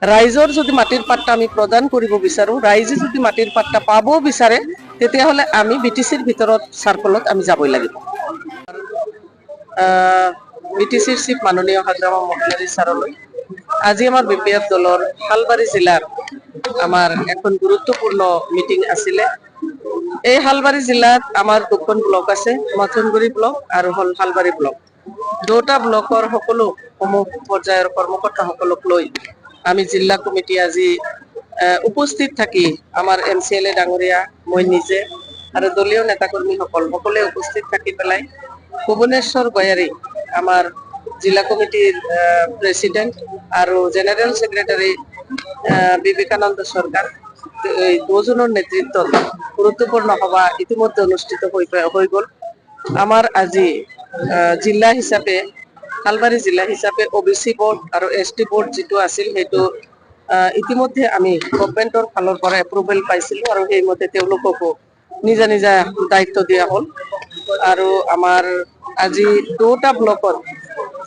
ৰাইজৰ যদি মাটিৰ পাট্টা আমি প্ৰদান কৰিব বিচাৰো, ৰাইজে যদি মাটিৰ পাট্টা পাব বিচাৰে, তেতিয়াহ'লে আমি বিটিচিৰ ভিতৰত চাৰ্কলত আমি যাবই লাগিব। বিটিচিৰ চিফ মাননীয় হাগ্ৰামা মহিলাৰী ছাৰলৈ আজি আমাৰ বিপিএফ দলৰ হালবাৰী জিলাৰ আমাৰ এখন গুৰুত্বপূৰ্ণ মিটিং আছিলে। এই হালবাৰী জিলাত আমাৰ দুখন ব্লক আছে, মাথুনগুৰি ব্লক আৰু হালবাৰী ব্লক। দুটা ব্লকৰ সকলো সমূহ পৰ্যায়ৰ কৰ্মকৰ্তাসকলক লৈ আমি জিলা কমিটি আজি উপস্থিত থাকি আমাৰ MCLA ডাঙৰীয়া, মই নিজে আৰু দলীয় নেতাকৰ্মীসকল সকলোৱে উপস্থিত থাকি পেলাই ভুৱনেশ্বৰ গয়াৰী আমাৰ জিলা কমিটিৰ প্ৰেচিডেণ্ট আৰু জেনেৰেল ছেক্ৰেটাৰী বিবেকানন্দ চৰকাৰ, এই দুজনৰ নেতৃত্বত গুৰুত্বপূৰ্ণ সভা ইতিমধ্যে অনুষ্ঠিত হৈ গ'ল। আমাৰ আজি জিলা হিচাপে হালবাৰী জিলা হিচাপে OBC বোৰ্ড আৰু ST বোৰ্ড যিটো আছিল সেইটো ইতিমধ্যে আমি গভৰ্ণমেণ্টৰ ফালৰ পৰা এপ্ৰুভেল পাইছিলো আৰু সেইমতে তেওঁলোককো নিজা নিজা দায়িত্ব দিয়া হ'ল। আৰু আমাৰ আজি দুটা ব্লকত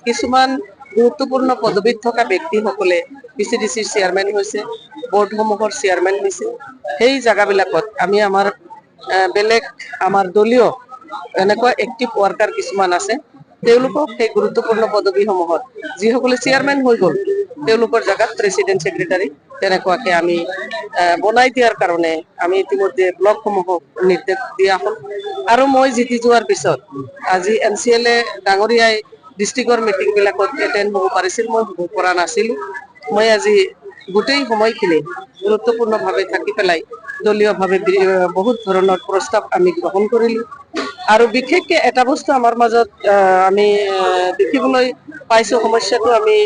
কিছুমান গুৰুত্বপূৰ্ণ পদবীত থকা ব্যক্তিসকলে PCDCৰ চেয়াৰমেন হৈছে, বৰ্ডসমূহৰ চেয়াৰমেন হৈছে। সেই জাগাবিলাকত আমি আমাৰ বেলেগ আমাৰ দলীয় এনেকুৱা এক্টিভ ৱাৰ্কাৰ কিছুমান আছে, তেওঁলোকক সেই গুৰুত্বপূৰ্ণ পদবীসমূহত যিসকলে চেয়াৰমেন হৈ গ'ল তেওঁলোকৰ জাগাত প্ৰেচিডেণ্ট, ছেক্ৰেটাৰী তেনেকুৱাকে আমি বনাই দিয়াৰ কাৰণে আমি ইতিমধ্যে ব্লকসমূহক নিৰ্দেশ দিয়া হ'ল। আৰু মই জিতি যোৱাৰ পিছত আজি MCLA ডাঙৰীয়াই ডিষ্ট্ৰিক্টৰ মিটিং বিলাকত এটেণ্ড হ'ব পাৰিছিল, মই হ'ব পৰা নাছিলো। মই আজি গোটেই সময়খিনি গুৰুত্বপূৰ্ণভাৱে থাকি পেলাই দলীয়ভাৱে বহুত ধৰণৰ প্ৰস্তাৱ আমি গ্ৰহণ কৰিলো। আৰু বিশেষকে এটা বস্তু আমাৰ মাজত আমি দেখিবলৈ পাইছো, সমস্যাটো আমি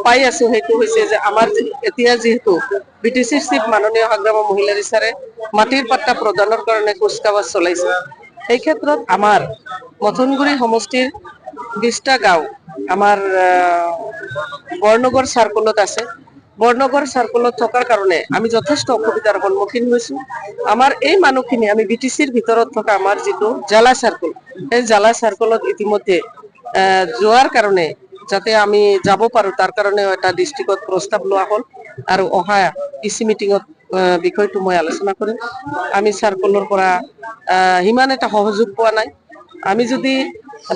পাই আছো, সেইটো হৈছে যে আমাৰ এতিয়া যিহেতু BTCৰ চিফ মাননীয় হাগ্ৰামা মহিলাৰী ছাৰে মাটিৰ পাট্টা প্ৰদানৰ কাৰণে কুচকাৱাজ চলাইছে। সেই ক্ষেত্ৰত আমাৰ মথনগুৰি সমষ্টিৰ 20টা গাঁও আমাৰ বৰনগৰ চাৰ্কলত আছে। বৰনগৰ চাৰ্কলত থকাৰ কাৰণে আমি যথেষ্ট অসুবিধাৰ সন্মুখীন হৈছো। আমাৰ এই মানুহখিনি আমি BTCৰ ভিতৰত থকা আমাৰ যিটো জালা চাৰ্কল, সেই জালা চাৰ্কলত ইতিমধ্যে যোৱাৰ কাৰণে যাতে আমি যাব পাৰো তাৰ কাৰণে এটা ডিষ্ট্ৰিক্টত প্ৰস্তাৱ লোৱা হ'ল আৰু অহা PC মিটিঙত বিষয়টো মই আলোচনা কৰিম। আমি চাৰ্কলৰ পৰা সিমান এটা সহযোগ পোৱা নাই। আমি যদি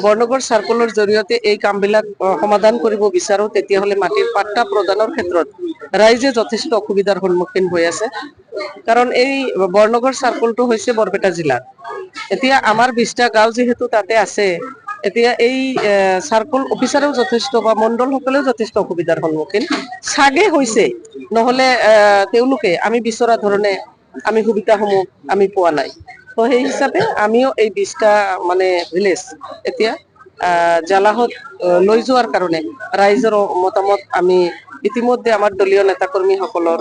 বৰনগৰ চাৰ্কলৰ জৰিয়তে এই কামবিলাক সমাধান কৰিব বিচাৰো, তেতিয়াহ'লে মাটিৰ পাট্টা প্ৰদানৰ ক্ষেত্ৰত ৰাইজে যথেষ্ট অসুবিধাৰ সন্মুখীন হৈ আছে। কাৰণ এই বৰনগৰ চাৰ্কলটো হৈছে বৰপেটা জিলাত। এতিয়া আমাৰ 20টা গাঁও যিহেতু তাতে আছে, এতিয়া এই চাৰ্কল অফিচাৰেও যথেষ্ট বা মণ্ডল সকলেও যথেষ্ট অসুবিধাৰ সন্মুখীন চাগে হৈছে, নহলে তেওঁলোকে আমি বিচৰা ধৰণে আমি সুবিধাসমূহ আমি পোৱা নাই। তো সেই হিচাপে আমিও এই 20টা মানে ভিলেজ এতিয়া জালাহত লৈ যোৱাৰ কাৰণে ৰাইজৰ মতামত আমি ইতিমধ্যে আমাৰ দলীয় নেতাকৰ্মীসকলৰ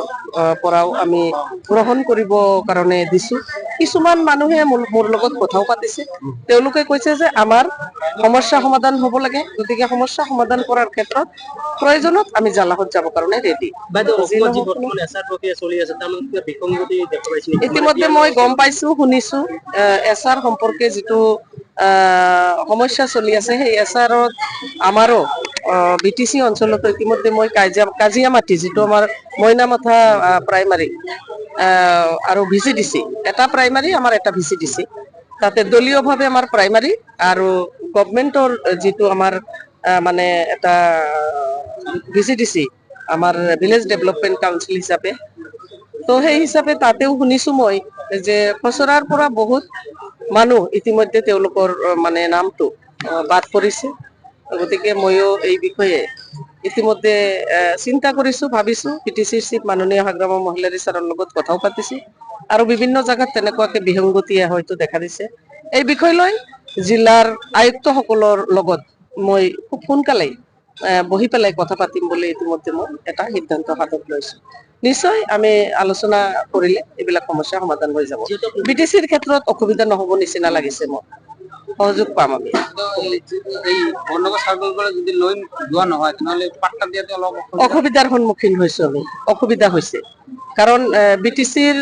পৰাও আমি গ্ৰহণ কৰিব কাৰণে দিছো। কিছুমান মানুহে মোৰ লগত কথাও পাতিছে, তেওঁলোকে কৈছে যে আমাৰ সমস্যা সমাধান হ'ব লাগে, গতিকে সমস্যা সমাধান কৰাৰ ক্ষেত্ৰত প্ৰয়োজনত আমি জালাহত যাব কাৰণে ৰেডি। ইতিমধ্যে মই গম পাইছো, শুনিছো এছাৰ সম্পৰ্কে যিটো সমস্যা চলি আছে, সেই এছাৰত আমাৰো BTC অঞ্চলতো ইতিমধ্যে মই কাজিয়া মাটি যিটো আমাৰ মইনামাথা প্ৰাইমাৰী আৰু VCDC, এটা প্ৰাইমাৰী আমাৰ এটা VCDC, তাতে দলীয়ভাৱে আমাৰ প্ৰাইমাৰী আৰু গভৰ্ণমেণ্টৰ যিটো আমাৰ মানে এটা VCDC আমাৰ ভিলেজ ডেভেলপমেণ্ট কাউন্সিল হিচাপে, তো সেই হিচাপে তাতেও শুনিছো মই যে খচৰাৰ পৰা বহুত মানুহ ইতিমধ্যে তেওঁলোকৰ মানে নামটো বাদ পৰিছে। গতিকে ময়ো এই বিষয়ে ইতিমধ্যে চিন্তা কৰিছো, ভাবিছো। BTCৰ চিফ মাননীয় হাগ্ৰামা মহিলাৰী ছাৰৰ লগত কথাও পাতিছো আৰু বিভিন্ন জাগাত তেনেকুৱাকে বিসংগতিয়ে হয়তো দেখা দিছে। এই বিষয় লৈ জিলাৰ আয়ুক্তসকলৰ লগত মই খুব সোনকালেই বহি পেলাই কথা পাতিম বুলি ইতিমধ্যে মই এটা সিদ্ধান্ত হাতত লৈছো। নিশ্চয় আমি আলোচনা কৰিলে এইবিলাক সমস্যা সমাধান হৈ যাব। BTCৰ ক্ষেত্ৰত অসুবিধা নহ'ব নিচিনা লাগিছে, মই সহযোগ পাম আমি। অসুবিধাৰ সন্মুখীন হৈছো আমি, অসুবিধা হৈছে। কাৰণ BTCৰ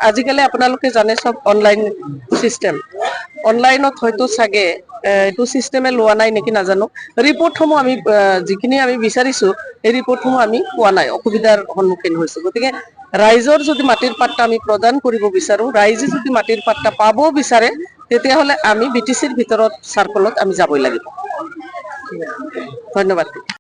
আজিকালি আপোনালোকে জানে চব অনলাইন চিষ্টেম, অনলাইনত হয়তো চাগে এইটো চিষ্টেমে লোৱা নাই নেকি নাজানো। ৰিপৰ্টসমূহ আমি যিখিনি আমি বিচাৰিছো এই ৰিপৰ্টসমূহ আমি পোৱা নাই, অসুবিধাৰ সন্মুখীন হৈছো। গতিকে ৰাইজৰ যদি মাটিৰ পাট্টা আমি প্ৰদান কৰিব বিচাৰো, ৰাইজে যদি মাটিৰ পাট্টা পাব বিচাৰে, তেতিয়াহ'লে আমি BTCৰ ভিতৰত চাৰ্কলত আমি যাবই লাগিব। ধন্যবাদ।